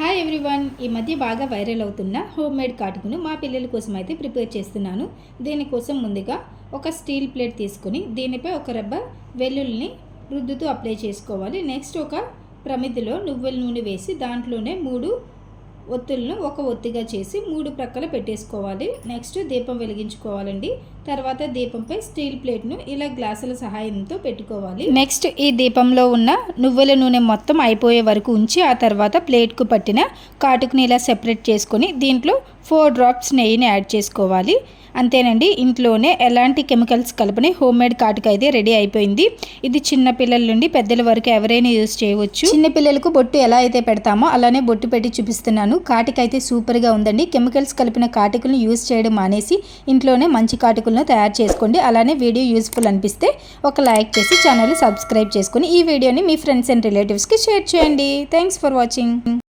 Hi everyone, ఈ మధ్య బాగా వైరల్ అవుతున్న హోమ్ మేడ్ కాటుకును మా పిల్లల కోసం అయితే ప్రిపేర్ చేస్తున్నాను. దీనికోసం ముందుగా ఒక స్టీల్ ప్లేట్ తీసుకొని దీనిపై ఒక రబ్బర్ వెల్లుల్లిని రుద్దుతూ అప్లై చేసుకోవాలి. నెక్స్ట్ ఒక ప్రమిదిలో నువ్వుల నూనె వేసి దాంట్లోనే 3 ఒత్తులను ఒక ఒత్తిగా చేసి 3 ప్రక్కల పెట్టేసుకోవాలి. నెక్స్ట్ దీపం వెలిగించుకోవాలండి. తర్వాత దీపంపై స్టీల్ ప్లేట్ను ఇలా గ్లాసుల సహాయంతో పెట్టుకోవాలి. నెక్స్ట్ ఈ దీపంలో ఉన్న నువ్వుల నూనె మొత్తం అయిపోయే వరకు ఉంచి ఆ తర్వాత ప్లేట్కు పట్టిన కాటుకుని ఇలా సెపరేట్ చేసుకొని దీంట్లో 4 డ్రాప్స్ నెయ్యిని యాడ్ చేసుకోవాలి. అంతేనండి, ఇంట్లోనే ఎలాంటి కెమికల్స్ కలపని హోమ్ మేడ్ కాటుక అయితే రెడీ అయిపోయింది. ఇది చిన్న పిల్లల నుండి పెద్దల వరకు ఎవరైనా యూజ్ చేయవచ్చు. చిన్న పిల్లలకు బొట్టు ఎలా అయితే పెడతామో అలానే బొట్టు పెట్టి చూపిస్తున్నాను. కాటుక అయితే సూపర్గా ఉందండి. కెమికల్స్ కలిపిన కాటుకలను యూజ్ చేయడం మానేసి ఇంట్లోనే మంచి కాటుకలను తయారు చేసుకోండి. అలానే వీడియో యూస్ఫుల్ అనిపిస్తే ఒక లైక్ చేసి ఛానల్ సబ్స్క్రైబ్ చేసుకొని ఈ వీడియోని మీ ఫ్రెండ్స్ అండ్ రిలేటివ్స్కి షేర్ చేయండి. Thanks for watching.